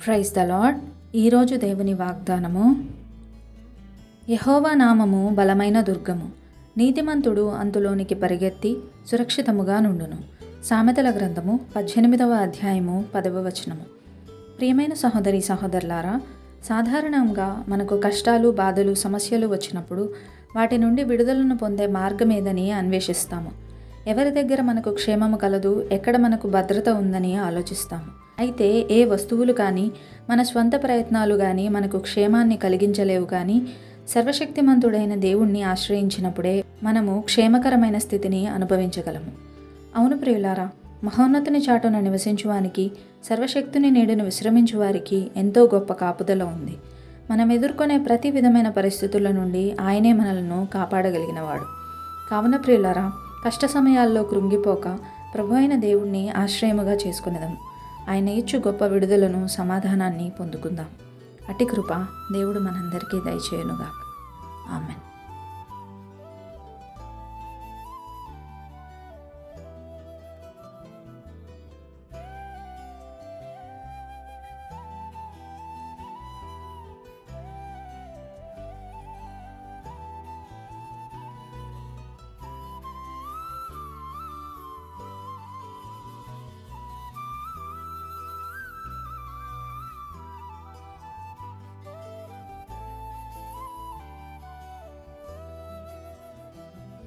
Praise the lord. ఈరోజు దేవుని వాగ్దానము. యెహోవా నామము బలమైన దుర్గము, నీతిమంతుడు అంతులోనికి పరిగెత్తి సురక్షితముగా నుండును. సామెతల గ్రంథము 18వ అధ్యాయము 10వ వచనము. ప్రియమైన సహోదరి సహోదరులారా, సాధారణంగా మనకు కష్టాలు, బాధలు, సమస్యలు వచ్చినప్పుడు వాటి నుండి విడుదలను పొందే మార్గమేదని అన్వేషిస్తాము. ఎవరి దగ్గర మనకు క్షేమము కలదు, ఎక్కడ మనకు భద్రత ఉందని ఆలోచిస్తాము. అయితే ఏ వస్తువులు కానీ, మన స్వంత ప్రయత్నాలు కానీ మనకు క్షేమాన్ని కలిగించలేవు. కానీ సర్వశక్తిమంతుడైన దేవుణ్ణి ఆశ్రయించినప్పుడే మనము క్షేమకరమైన స్థితిని అనుభవించగలము. అవును ప్రియులారా, మహోన్నతుని చాటున నివసించువానికి, సర్వశక్తుని నీడను విశ్రమించువారికి ఎంతో గొప్ప కాపుదల ఉంది. మనం ఎదుర్కొనే ప్రతి విధమైన పరిస్థితుల నుండి ఆయనే మనలను కాపాడగలిగినవాడు. కావున ప్రియులారా, కష్ట సమయాల్లో కృంగిపోక ప్రభువైన దేవుణ్ణి ఆశ్రయముగా చేసుకునేదాం. ఆయన ఇచ్చు గొప్ప విడుదలను, సమాధానాన్ని పొందుకుందాం. అట్టి కృప దేవుడు మనందరికీ దయచేయునుగాక. ఆమెన్.